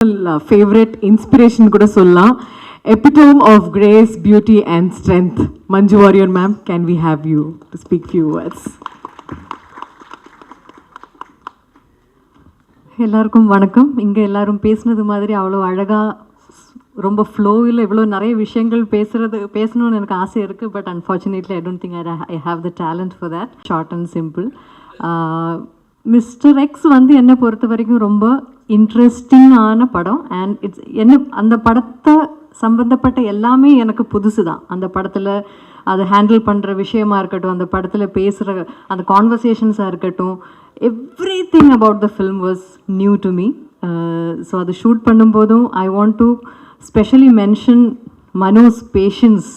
favorite inspiration kuda solla. Epitome of grace, beauty and strength. Manju Warrior ma'am, can we have you to speak few words? எல்லாருக்கும் வணக்கம். இங்கே எல்லாரும் பேசுனது மாதிரி அவ்வளோ அழகாக ரொம்ப ஃப்ளோவில் இவ்வளோ நிறைய விஷயங்கள் பேசணும்னு எனக்கு ஆசை இருக்குது. But unfortunately I don't think I have the talent for that. Short and simple. Mister X வந்து என்னை பொறுத்த வரைக்கும் ரொம்ப இன்ட்ரெஸ்டிங்கான படம். அண்ட் என்ன அந்த படத்தை சம்மந்தப்பட்ட எல்லாமே எனக்கு புதுசு தான். அந்த படத்தில் அதை ஹேண்டில் பண்ணுற விஷயமா இருக்கட்டும், அந்த படத்தில் பேசுகிற அந்த கான்வர்சேஷன்ஸாக இருக்கட்டும், everything about the film was new to me. So அதை ஷூட் பண்ணும்போதும் I want to specially mention Mano's patience.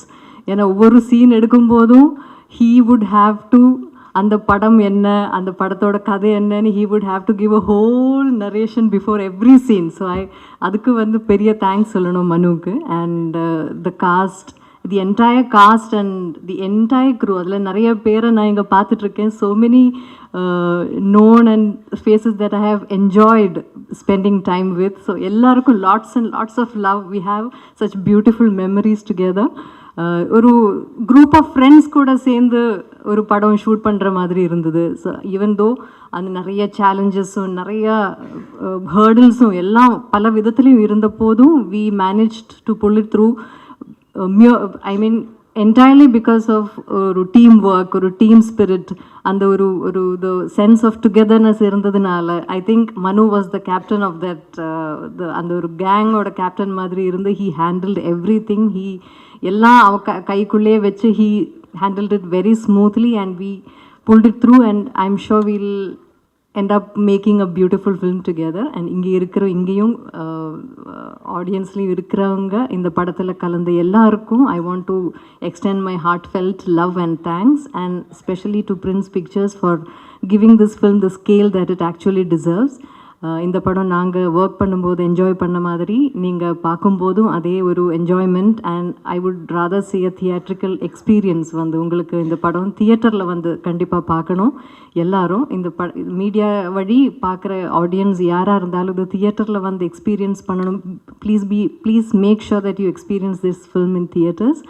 ஏன்னா ஒவ்வொரு சீன் எடுக்கும்போதும் ஹீ வுட் ஹாவ் டு அந்த படம் என்ன, அந்த படத்தோட கதை என்னன்னு he would have to give a whole narration before every scene. So அதுக்கு வந்து பெரிய தேங்க்ஸ் சொல்லணும் மனுவுக்கு. And the cast, the entire cast and the entire crew, அதில் நிறைய பேரை நான் இங்கே பார்த்துட்ருக்கேன். So many known and faces that I have enjoyed spending time with. So எல்லாருக்கும் lots and lots of love. We have such beautiful memories together. ஒரு group of friends கூட சேர்ந்து ஒரு படம் ஷூட் பண்ணுற மாதிரி இருந்தது. ஸோ ஈவன் தோ அந்த நிறைய சேலஞ்சஸும் நிறைய ஹேர்டில்ஸும் எல்லாம் பல விதத்துலையும் இருந்த போதும் we managed to pull it through. I mean entirely because of teamwork, team spirit, and the sense of togetherness irundadunala. I think Manu was the captain of that, and gang oda captain madri irundhu. He handled everything. He ella kaikulle vechu he handled it very smoothly and we pulled it through, and I'm sure we'll end up making a beautiful film together. And ingeyum audience-ly irukravanga இந்த படத்துல கலந்த எல்லாருக்கும் I want to extend my heartfelt love and thanks, and especially to Prince Pictures for giving this film the scale that it actually deserves. இந்த படம் நாங்கள் work பண்ணும்போது enjoy பண்ண மாதிரி நீங்கள் பார்க்கும்போதும் அதே ஒரு enjoyment. And I would rather see a theatrical experience. வந்து உங்களுக்கு இந்த படம் தியேட்டரில் வந்து கண்டிப்பாக பார்க்கணும் எல்லாரும். இந்த மீடியா வழி பார்க்குற ஆடியன்ஸ் யாராக இருந்தாலும் இது தியேட்டரில் வந்து எக்ஸ்பீரியன்ஸ் பண்ணணும். Please make sure that you experience this film in theatres.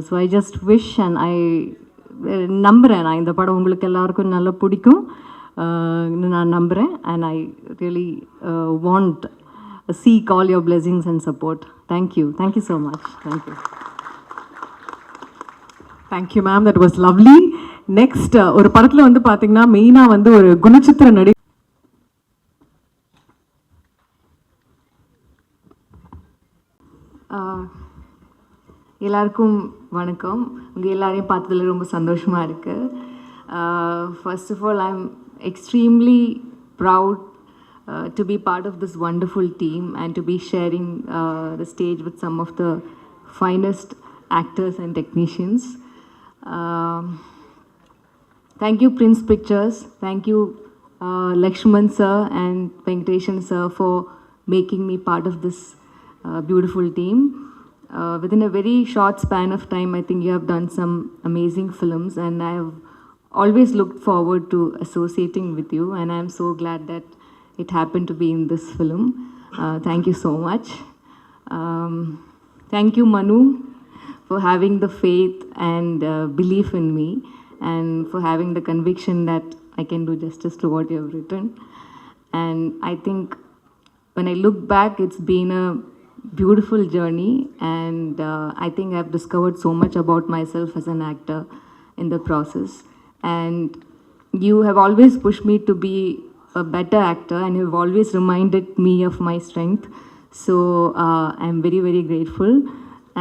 So I just wish and I நம்புகிறேன் நான் இந்த படம் உங்களுக்கு எல்லாருக்கும் நல்லா பிடிக்கும் நான் நம்புகிறேன். And I really want seek all your blessings and support. Thank you so much. Thank you ma'am, that was lovely. Next ஒரு படத்தில் வந்து பார்த்தீங்கன்னா மெயினாக வந்து ஒரு குணச்சித்திர நடி எல்லாருக்கும் வணக்கம். உங்கள் எல்லாரையும் பார்த்ததில் ரொம்ப சந்தோஷமாக இருக்குது. First of all, I'm extremely proud to be part of this wonderful team and to be sharing the stage with some of the finest actors and technicians. Thank you Prince Pictures, thank you Lakshman sir and Venkateshan sir for making me part of this beautiful team. Within a very short span of time, I think you have done some amazing films, and I have always looked forward to associating with you, and I am so glad that it happened to be in this film. Thank you so much. Thank you Manu for having the faith and belief in me, and for having the conviction that I can do justice to what you have written. And I think when I look back, it's been a beautiful journey, and I think I've discovered so much about myself as an actor in the process. And you have always pushed me to be a better actor, and you've always reminded me of my strength. So I'm very, very grateful,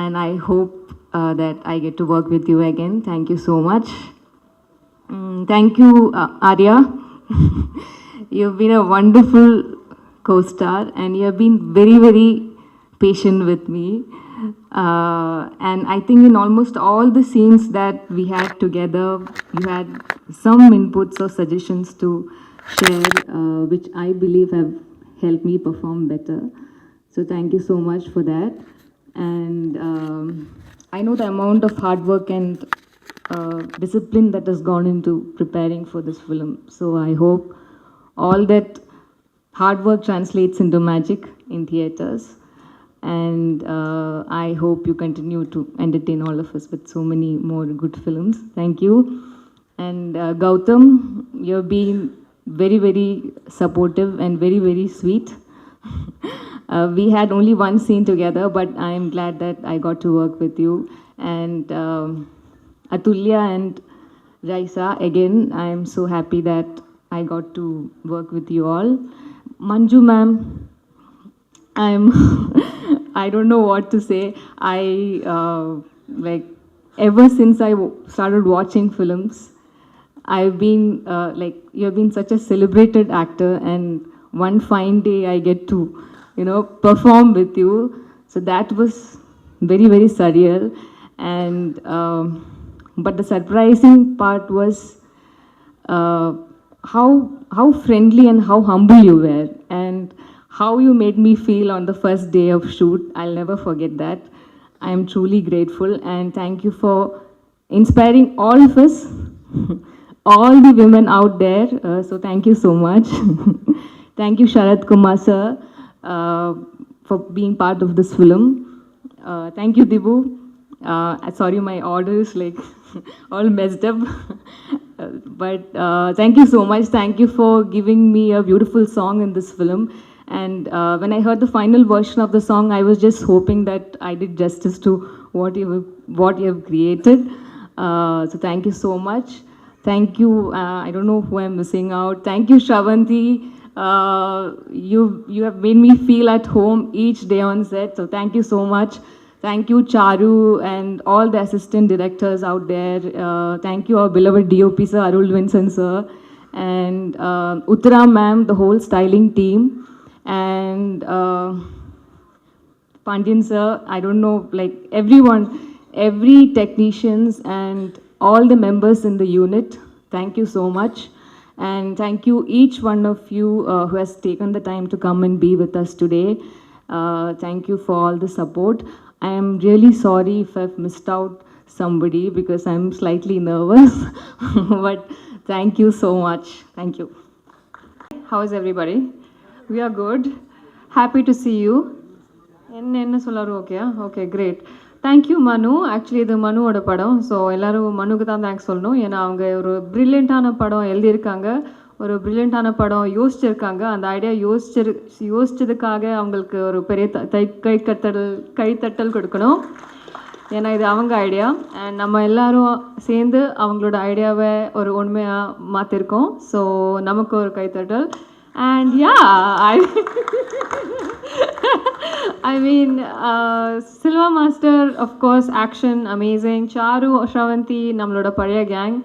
and I hope that I get to work with you again. Thank you so much. Thank you Arya. You've been a wonderful co-star, and you have been very, very patient with me. And I think in almost all the scenes that we had together, you had some inputs or suggestions to share, which I believe have helped me perform better. So thank you so much for that. And I know the amount of hard work and discipline that has gone into preparing for this film. So I hope all that hard work translates into magic. in theaters. And I hope you continue to entertain all of us with so many more good films. Thank you. And Gautam, you've been very, very supportive and very, very sweet. We had only one scene together, but I'm glad that I got to work with you. And Atulya and Raisa, again, I'm so happy that I got to work with you all. Manju ma'am, I'm I don't know what to say. I like ever since I started watching films, I've been like you've been such a celebrated actor, and one fine day I get to perform with you. So that was very, very surreal. And but the surprising part was how friendly and how humble you were, and how you made me feel on the first day of shoot. I'll never forget that. I am truly grateful, and thank you for inspiring all of us, all the women out there. So thank you so much. Thank you, Sharad Kumar sir, for being part of this film. Thank you, Dibu. Sorry, my order is like all messed up. But thank you so much. Thank you for giving me a beautiful song in this film. And when I heard the final version of the song, I was just hoping that I did justice to what you have created. So thank you so much. Thank you. I don't know who I'm missing out. Thank you, Shravanti. You have made me feel at home each day on set. So thank you so much. Thank you, Charu, and all the assistant directors out there. Thank you, our beloved DOP sir, Arul Vincent sir, and Uttara ma'am, the whole styling team, and Pandian sir. I don't know, like everyone, every technicians and all the members in the unit. Thank you so much. And thank you, each one of you who has taken the time to come and be with us today. Thank you for all the support. I am really sorry if I've missed out somebody because I'm slightly nervous. But thank you so much. Thank you. How is everybody? We are good. Happy to see you. என்ன சொல்லாரு ஓகேயா okay great thank you மனு actually இது மனுவோட படம் so எல்லோரும் மனுக்கு தான் thanks சொல்லணும் ஏன்னா அவங்க ஒரு ப்ரில்லியண்ட்டான படம் எழுதியிருக்காங்க ஒரு ப்ரில்லியண்ட்டான படம் யோசிச்சிருக்காங்க அந்த ஐடியா யோசிச்சதுக்காக அவங்களுக்கு ஒரு பெரிய கைத்தட்டல் கொடுக்கணும் ஏன்னா இது அவங்க ஐடியா அண்ட் நம்ம எல்லாரும் சேர்ந்து அவங்களோட ஐடியாவை ஒரு உண்மையாக மாற்றிருக்கோம் ஸோ நமக்கு ஒரு கைத்தட்டல் and yeah I mean, Silva Master, of course, action, amazing. Charu, Shravanti, நம்மளோட பழைய கேங்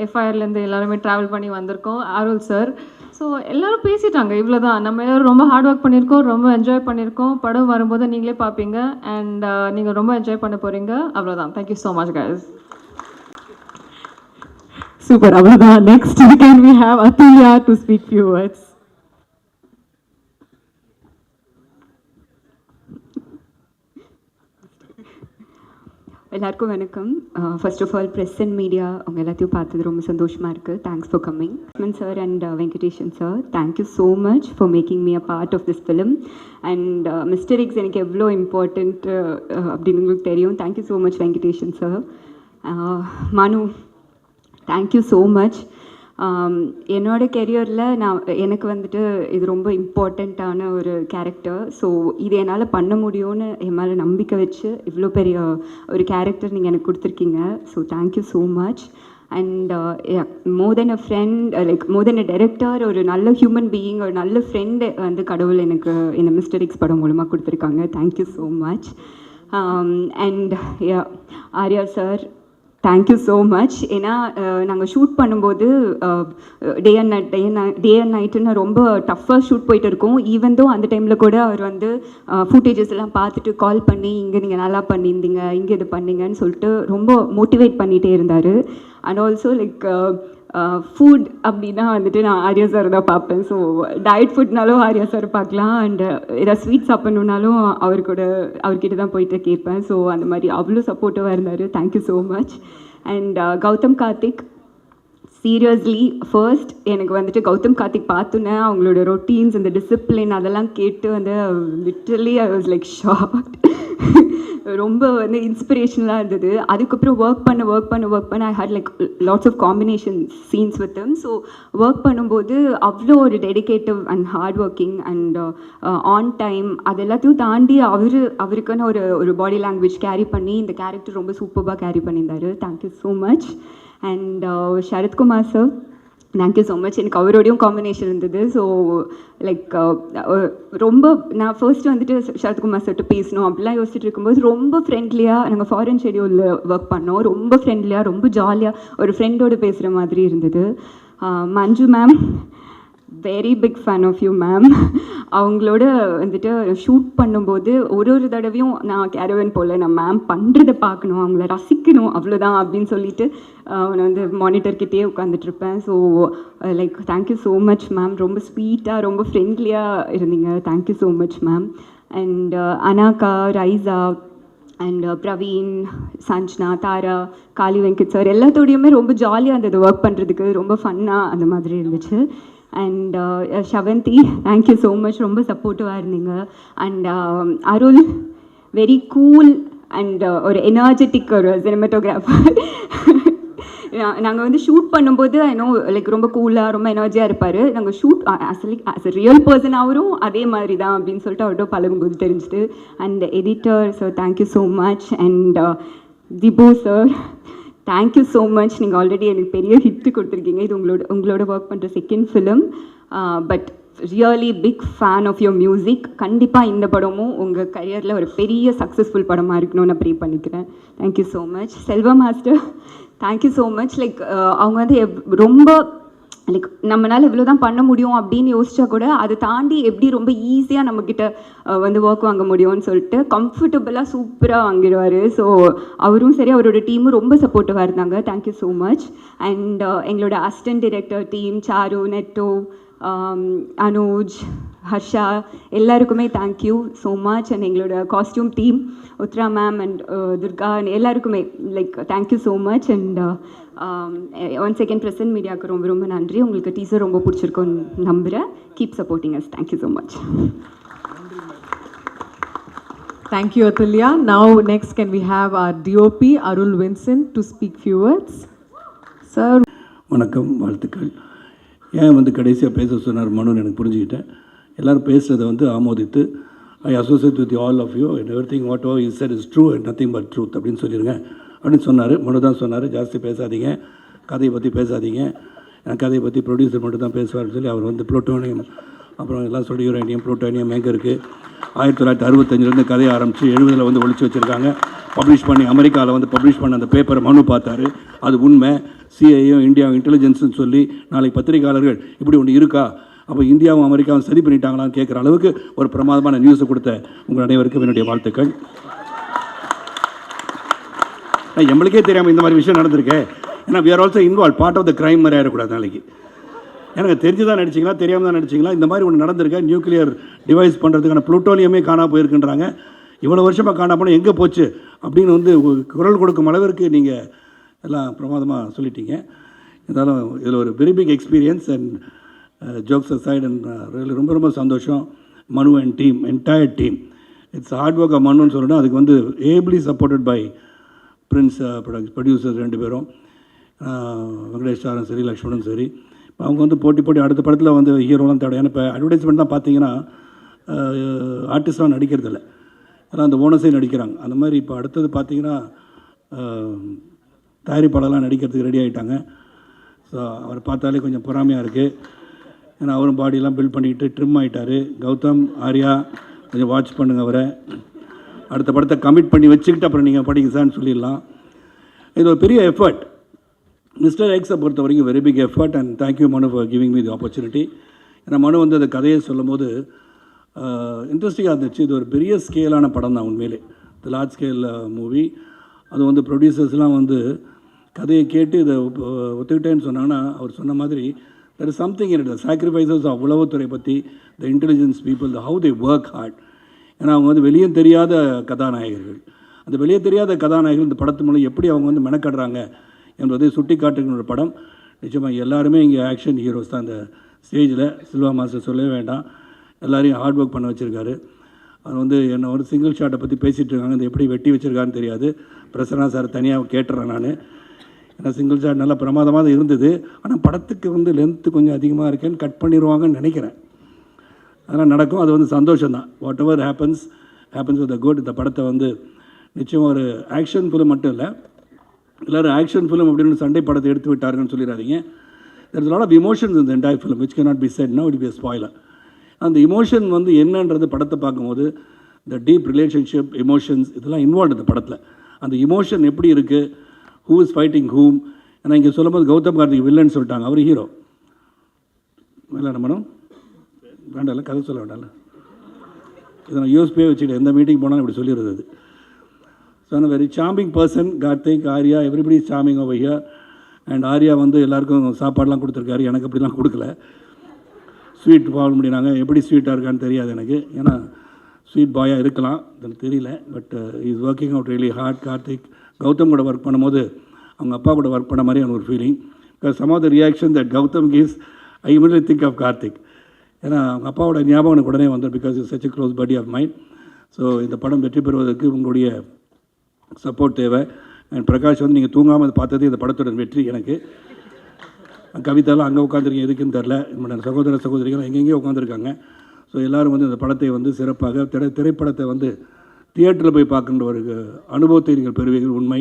எஃப்ஐஆர்லேருந்து எல்லாருமே ட்ராவல் பண்ணி வந்திருக்கோம் அருள் சார் ஸோ எல்லோரும் பேசிட்டாங்க இவ்வளோ தான் நம்ம எல்லோரும் ரொம்ப ஹார்ட் ஒர்க் பண்ணியிருக்கோம் ரொம்ப என்ஜாய் பண்ணியிருக்கோம் படம் வரும்போது நீங்களே பார்ப்பீங்க அண்ட் நீங்கள் ரொம்ப என்ஜாய் பண்ண போகிறீங்க அவ்வளோதான் thank you so much guys super அவ்வளோதான் next can we have Atulya to speak few words. எல்லாருக்கும் வணக்கம் first of all press and media அவங்க எல்லாத்தையும் பார்த்தது ரொம்ப சந்தோஷமாக இருக்குது thanks for coming sir and Venkatesan sir thank you so much for making me a part of this film and Mister X எனக்கு எவ்வளோ இம்பார்ட்டண்ட் அப்படின்னு உங்களுக்கு தெரியும் thank you so much Venkatesan sir Manu thank you so much என்னோட கெரியரில் எனக்கு வந்துட்டு இது ரொம்ப இம்பார்ட்டண்ட்டான ஒரு கேரக்டர் ஸோ இது என்னால் பண்ண முடியும்னு என் மேலே நம்பிக்கை வச்சு இவ்வளோ பெரிய ஒரு கேரக்டர் நீங்கள் எனக்கு கொடுத்துருக்கீங்க so thank you so much and more then a friend like more then a director ஒரு நல்ல ஹியூமன் பீயிங் ஒரு நல்ல ஃப்ரெண்டு வந்து கடவுள் எனக்கு இந்த மிஸ்டர் எக்ஸ் படம் மூலமாக கொடுத்துருக்காங்க thank you so much and Arya sir thank you so much ஏன்னா நாங்கள் ஷூட் பண்ணும்போது டே அண்ட் நைட்டுன்னு ரொம்ப டஃப்பாக ஷூட் போயிட்டு இருக்கோம் ஈவன் தோ அந்த டைமில் கூட அவர் வந்து ஃபுட்டேஜஸ் எல்லாம் பார்த்துட்டு கால் பண்ணி இங்கே நீங்கள் நல்லா பண்ணியிருந்தீங்க இங்கே இது பண்ணீங்கன்னு சொல்லிட்டு ரொம்ப மோட்டிவேட் பண்ணிகிட்டே இருந்தார் அண்ட் ஆல்சோ லைக் ஃபுட் அப்படின்னா வந்துட்டு நான் ஆர்யா சார் தான் பார்ப்பேன் ஸோ டயட் ஃபுட்னாலும் ஆர்யா சார் பார்க்கலாம் அண்ட் ஏதாவது ஸ்வீட் சாப்பிட்ணுன்னாலும் அவர்கிட்ட தான் போயிட்டு கேட்பேன் ஸோ அந்த மாதிரி அவ்வளோ சப்போர்ட்டிவாக இருந்தார் thank you so much and Gautham Karthik seriously first எனக்கு வந்துட்டு கௌதம் கார்த்திக் பார்த்தோன்னே அவங்களோட ரொட்டீன்ஸ் இந்த டிசிப்ளின் அதெல்லாம் கேட்டு வந்து literally I was like shocked. ரொம்ப வந்து இன்ஸ்பிரேஷனலாக இருந்தது. அதுக்கப்புறம் ஒர்க் பண்ண I had like lots of combination scenes with them. So work பண்ணும்போது அவ்வளோ ஒரு dedicative and hard working and on time அது எல்லாத்தையும் தாண்டி அவருக்கான ஒரு பாடி லாங்குவேஜ் கேரி பண்ணி இந்த கேரக்டர் ரொம்ப சூப்பராக கேரி பண்ணியிருந்தாரு. Thank you so much. And Sarathkumar sir, thank you so much. எனக்கு அவரோடையும் காம்பினேஷன் இருந்தது. ஸோ லைக் ரொம்ப நான் ஃபர்ஸ்ட் வந்துட்டு சரத்குமார் சார்ட்டு பேசணும் அப்படிலாம் யோசிச்சுட்டு இருக்கும்போது ரொம்ப ஃப்ரெண்ட்லியாக நாங்கள் ஃபாரின் ஷெடியூலில் ஒர்க் பண்ணோம். ரொம்ப ஃப்ரெண்ட்லியாக ரொம்ப ஜாலியாக ஒரு ஃப்ரெண்டோடு பேசுகிற மாதிரி இருந்தது. Manju ma'am, very big fan of you ma'am. அவங்களோட வந்துட்டு ஷூட் பண்ணும்போது ஒரு தடவையும் நான் கேரவன் போல் நான் மேம் பண்ணுறதை பார்க்கணும், அவங்கள ரசிக்கணும், அவ்வளோதான் அப்படின்னு சொல்லிட்டு நான் வந்து மானிட்டர்கிட்டே உட்காந்துட்ருப்பேன். So like thank you so much ma'am. ரொம்ப ஸ்வீட்டாக ரொம்ப ஃப்ரெண்ட்லியாக இருந்தீங்க. Thank you so much ma'am. And Anagha, Raiza and Praveen, Sanjana, Tara, Kali Venkat sir எல்லாத்தோடையுமே ரொம்ப ஜாலியாக இருந்தது ஒர்க் பண்ணுறதுக்கு. ரொம்ப ஃபன்னாக அந்த மாதிரி இருந்துச்சு. And Shavanthi, thank you so much. ரொம்ப சப்போர்ட்டிவாக இருந்தீங்க. And Arul, very cool and ஒரு எனர்ஜெட்டிக் ஒரு சினிமாட்டோகிராஃபர். நாங்கள் வந்து ஷூட் பண்ணும்போது ஐநோ லைக் ரொம்ப கூலாக ரொம்ப எனர்ஜியாக இருப்பார். நாங்கள் shoot as a real person அவரும் அதே மாதிரி தான் அப்படின்னு சொல்லிட்டு அவர்கிட்ட பழகும்போது தெரிஞ்சுது. And editor sir, thank you so much. And Dibu sir, thank you so much. நீங்கள் ஆல்ரெடி எனக்கு பெரிய ஹிட்டு கொடுத்துருக்கீங்க. இது உங்களோட ஒர்க் பண்ணுற second film. But really big fan of your music. கண்டிப்பாக இந்த படமும் உங்கள் கரியரில் ஒரு பெரிய சக்ஸஸ்ஃபுல் படமாக இருக்கணும்னு நான் ப்ரே பண்ணிக்கிறேன். Thank you so much. Selva master, thank you so much. Like அவங்க வந்து ரொம்ப லைக் நம்மளால் இவ்வளோ தான் பண்ண முடியும் அப்படின்னு யோசிச்சா கூட அதை தாண்டி எப்படி ரொம்ப ஈஸியாக நம்மக்கிட்ட வந்து ஒர்க் வாங்க முடியும்னு சொல்லிட்டு கம்ஃபர்டபுளாக சூப்பராக வாங்கிடுவார். ஸோ அவரும் சரி அவரோட டீமும் ரொம்ப சப்போர்ட்டிவாக இருந்தாங்க. Thank you so much. அண்ட் எங்களோட assistant director team Charu, Netto, Anuj, Harsha எல்லாருக்குமே தேங்க்யூ ஸோ மச். அண்ட் எங்களோட costume team Uthra ma'am and Durga எல்லாருக்குமே like thank you so much. And once second present மீடியாவுக்கு ரொம்ப ரொம்ப நன்றி. உங்களுக்கு டீசர் ரொம்ப பிடிச்சிருக்கோன்னு நம்புகிறேன். Keep supporting us. Thank you so much. Thank you, Atulya. Now, next, can we have our DOP, Arul Vincent, to speak few words? Sir. வணக்கம், வாழ்த்துக்கள். ஏன் வந்து கடைசியாக பேச சொன்னார் மனுன்னு எனக்கு புரிஞ்சுக்கிட்டேன். எல்லோரும் பேசுகிறத வந்து ஆமோதித்து I associate with all of you and everything what over is said is true and nothing but truth அப்படின்னு சொல்லிடுங்க அப்படின்னு சொன்னார். மனு தான் சொன்னார், ஜாஸ்தி பேசாதீங்க, கதையை பற்றி பேசாதீங்க, கதையை பற்றி ப்ரொடியூசர் மட்டும் தான் பேசுவார்னு சொல்லி அவர் வந்து புளூட்டோனியம் அப்புறம் எல்லாம் சொல்லி யுரேனியம் புளூட்டோனியம் எங்கே இருக்குது 1965 கதையை ஆரம்பித்து 70 வந்து ஒழிச்சு வச்சுருக்காங்க. பப்ளிஷ் பண்ணி அமெரிக்காவில் வந்து பப்ளிஷ் பண்ண அந்த பேப்பரை மனு பார்த்தாரு. அது உண்மை, சிஐயும் இந்தியா இன்டெலிஜென்ஸ்னு சொல்லி நாளைக்கு பத்திரிகையாளர்கள் இப்படி ஒன்று இருக்கா, அப்போ இந்தியாவும் அமெரிக்காவும் சரி பண்ணிட்டாங்களான்னு கேட்குற அளவுக்கு ஒரு பிரமாதமான நியூஸை கொடுத்த உங்கள் அனைவருக்கும் என்னுடைய வாழ்த்துக்கள். எங்களுக்கே தெரியாமல் இந்த மாதிரி விஷயம் நடந்திருக்கு. ஏன்னா we are also involve, part of the crime மாதிரி ஆகிடக்கூடாது நாளைக்கு. எனக்கு தெரிஞ்சு தான் நடிச்சிங்களா தெரியாமல் தான் நடிச்சிங்களா, இந்த மாதிரி ஒன்று நடந்திருக்கேன். நியூக்ளியர் டிவைஸ் பண்ணுறதுக்கான ப்ளூட்டோனியமே காணாமல் போயிருக்குன்றாங்க. இவ்வளோ வருஷமாக காணாமல் போனால் எங்கே போச்சு அப்படின்னு வந்து குரல் கொடுக்கும் அளவிற்கு நீங்கள் எல்லாம் பிரமாதமாக சொல்லிட்டீங்க. இருந்தாலும் இதில் ஒரு very big experience and jokes aside and ரொம்ப ரொம்ப சந்தோஷம். Manu and team, entire team, it's hard work மனுன்னு சொல்லணும். அதுக்கு வந்து ably supported by prince producers 2 பேரும், வெங்கடேஷ் சாரும் சரி லக்ஷ்மணும் சரி. இப்போ அவங்க வந்து போட்டி அடுத்த படத்தில் வந்து ஹீரோலாம் தேவை. ஏன்னா இப்போ அட்வர்டைஸ்மெண்ட் தான் பார்த்தீங்கன்னா ஆர்டிஸ்ட்லாம் நடிக்கிறதில்ல, அதெல்லாம் அந்த ஓனஸே நடிக்கிறாங்க. அந்த மாதிரி இப்போ அடுத்தது பார்த்தீங்கன்னா தயாரிப்பாளர்லாம் நடிக்கிறதுக்கு ரெடி ஆகிட்டாங்க. ஸோ அவர் பார்த்தாலே கொஞ்சம் பொறாமையாக இருக்குது. ஏன்னா அவரும் பாடியெல்லாம் பில்ட் பண்ணிக்கிட்டு ட்ரிம் ஆகிட்டார். கௌதம், ஆர்யா கொஞ்சம் வாட்ச் பண்ணுங்கள் அவரை. அடுத்த படத்தை கமிட் பண்ணி வச்சுக்கிட்டு அப்புறம் நீங்கள் படிங்க சார்னு சொல்லிடலாம். இது ஒரு பெரிய எஃபர்ட். மிஸ்டர் எக்ஸை பொறுத்த வரைக்கும் very big effort and thank you Manu for giving me the opportunity. ஏன்னா மனு வந்து அந்த கதையை சொல்லும் போது இன்ட்ரெஸ்டிங்காக இருந்துச்சு. இது ஒரு பெரிய ஸ்கேலான படம் தான் உண்மையிலே, இது லார்ஜ் ஸ்கேல் மூவி. அது வந்து ப்ரொடியூசர்ஸ்லாம் வந்து கதையை கேட்டு இதை ஒத்துக்கிட்டேன்னு சொன்னாங்கன்னா அவர் சொன்ன மாதிரி there is something in it, sacrifices of உளவுத்துறை பற்றி, the intelligence people, the how they work hard. ஏன்னா அவங்க வந்து வெளியே தெரியாத கதாநாயகர்கள். அந்த வெளியே தெரியாத கதாநாயகர்கள் இந்த படத்து மூலம் எப்படி அவங்க வந்து மெனக்கடுறாங்க என்பதை சுட்டி காட்டுகிற ஒரு படம். நிச்சயமாக எல்லாருமே இங்கே ஆக்ஷன் ஹீரோஸ் தான். அந்த ஸ்டேஜில் சில்வா மாஸ்டர் சொல்லவே வேண்டாம், எல்லாரையும் ஹார்ட் ஒர்க் பண்ண வச்சுருக்காரு. அது வந்து என்னை ஒரு சிங்கிள் ஷாட்டை பற்றி பேசிகிட்டு இருக்காங்க, அது எப்படி வெட்டி வச்சுருக்கான்னு தெரியாது. பிரசன்னா சார் தனியாக கேட்டுறேன் நான். ஏன்னா சிங்கிள் ஷாட் நல்லா பிரமாதமாக தான் இருந்தது. ஆனால் படத்துக்கு வந்து லென்த்து கொஞ்சம் அதிகமாக இருக்கேன்னு கட் பண்ணிடுவாங்கன்னு நினைக்கிறேன். அதெல்லாம் நடக்கும், அது வந்து சந்தோஷம்தான். What ever happens with the good. இந்த படத்தை வந்து நிச்சயம் ஒரு ஆக்ஷன் ஃபிலிம் மட்டும் இல்லை, எல்லோரும் ஆக்ஷன் ஃபிலிம் அப்படின்னு சண்டை படத்தை எடுத்து விட்டாருன்னு சொல்லிடாதீங்க. there's a lot of emotions in the entire film which cannot be said now, it will be a spoiler. அந்த இமோஷன் வந்து என்னன்றது படத்தை பார்க்கும்போது இந்த டீப் ரிலேஷன்ஷிப் எமோஷன்ஸ் இதெல்லாம் இன்வால்வ் இந்த படத்தில். அந்த இமோஷன் எப்படி இருக்குது, ஹூ இஸ் ஃபைட்டிங் ஹூம். ஏன்னா இங்கே சொல்லும்போது கௌதம் கார்த்திக் வில்லன் சொல்லிட்டாங்க, அவர் ஹீரோ. இல்லை மேடம் வேண்டாம்ல, கதை சொல்ல வேண்டாம்ல, இதை நான் யூஎஸ்பியே வச்சுக்கிட்டேன், எந்த மீட்டிங் போனாலும் இப்படி சொல்லிடுறது. அது so very charming person Karthik, Arya, everybody is charming over here. And Arya வந்து எல்லாருக்கும் சாப்பாடெலாம் கொடுத்துருக்காரு, எனக்கு அப்படிலாம் கொடுக்கல. ஸ்வீட் வாங்க முடியினாங்க, எப்படி ஸ்வீட்டாக இருக்கான்னு தெரியாது எனக்கு, ஏன்னா ஸ்வீட் பாயாக இருக்கலாம், எனக்கு தெரியல. But is working out really hard. Karthik Gautham கூட ஒர்க் பண்ணும்போது அவங்க அப்பா கூட ஒர்க் பண்ண மாதிரி எனக்கு ஒரு feeling. Because some of the reaction that Gautham gives I immediately think of Karthik. ஏன்னா அவங்க அப்பாவோட ஞாபகம் எனக்கு உடனே வந்தது, because is such a close buddy of mind. So இந்த படம் வெற்றி பெறுவதற்கு உங்களுடைய சப்போர்ட் தேவை. அண்ட் பிரகாஷ் வந்து நீங்கள் தூங்காமல் பார்த்தது இந்த படத்தோட வெற்றி எனக்கு. கவிதாலாம் அங்கே உட்காந்துருக்கீங்க எதுக்குன்னு தெரில, என்னோட சகோதர சகோதரிகள் எங்கெங்கேயோ உட்காந்துருக்காங்க. ஸோ எல்லோரும் வந்து இந்த படத்தை வந்து சிறப்பாக திரைப்படத்தை வந்து தியேட்டரில் போய் பார்க்கின்ற ஒரு அனுபவத்தை நீங்கள் பெறுவீர்கள். உண்மை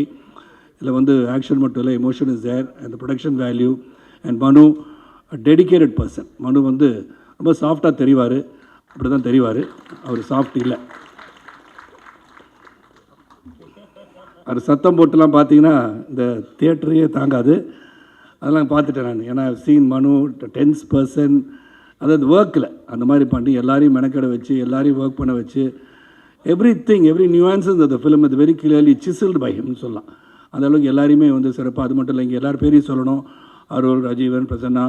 இதில் வந்து ஆக்ஷன் மட்டும் இல்லை, emotion is there and production value. And Manu dedicated person. Manu வந்து ரொம்ப சாஃப்டாக தெரிவார், அப்படி தான் தெரிவார், அவர் சாஃப்ட் இல்லை. அவர் சத்தம் போட்டுலாம் பார்த்தீங்கன்னா இந்த தியேட்டரையே தாங்காது. அதெல்லாம் பார்த்துட்டேன் நான். ஏன்னா சீன் மனு டென்ஸ் பர்சன், அதாவது ஒர்க்கில் அந்த மாதிரி பண்ணி எல்லாரையும் மெனக்கடை வச்சு எல்லாரையும் ஒர்க் பண்ண வச்சு எவ்ரி நியூஆன்சஸ் அந்த ஃபிலிம் அது வெரி கிளியர்லி சிசில்டு பை ஹிம்னு சொல்லலாம். அந்த அளவுக்கு எல்லாரையுமே வந்து சிறப்பாக. அது மட்டும் இல்லை, இங்கே எல்லார் பேரையும் சொல்லணும். அருள், ராஜீவன், பிரசன்னா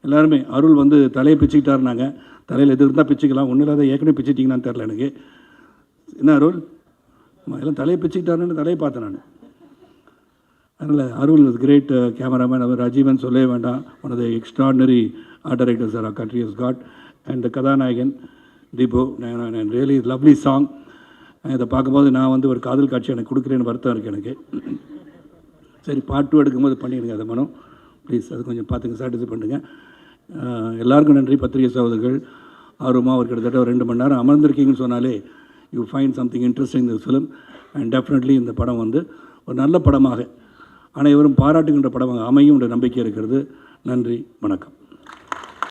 எல்லாருமே. அருள் வந்து தலையை பிச்சுக்கிட்டாருனாங்க, தலையில் எது இருந்தால் பிச்சுக்கலாம், ஒன்றும் இல்லாத ஏற்கனவே பிச்சுட்டிங்கன்னு தெரில எனக்கு. என்ன அருள் எல்லாம் தலையை பிச்சுக்கிட்டாருன்னு தலையை பார்த்தேன் நான். அதனால் அருள் இஸ் கிரேட் கேமராமேன். அவர் ராஜீவன் சொல்லவே வேண்டாம், one of the extraordinary art directors our country has got. And கதாநாயகன் தீபு, ரியலி லவ்லி சாங். இதை பார்க்கும்போது நான் வந்து ஒரு காதல் காட்சி எனக்கு கொடுக்குறேன்னு வருத்தம் இருக்குது எனக்கு. சரி, பார்ட் 2 எடுக்கும்போது பண்ணிடுங்க அதை மனம் ப்ளீஸ், அது கொஞ்சம் பார்த்துங்க, சாட்டிஸ்ஃபை பண்ணுங்கள். எல்லாருக்கும் நன்றி. பத்திரிகை சகோதரர்கள் ஆர்வமாக ஒரு கிட்டத்தட்ட ஒரு 2 மணி நேரம் அமர்ந்திருக்கீங்கன்னு சொன்னாலே யூ ஃபைண்ட் சம்திங் இன்ட்ரெஸ்டிங் இந்த ஃபிலிம். அண்ட் டெஃபினெட்லி இந்த படம் வந்து ஒரு நல்ல படமாக அனைவரும் பாராட்டுகின்ற படமாக அமையும் என்ற நம்பிக்கை இருக்கிறது. நன்றி, வணக்கம்.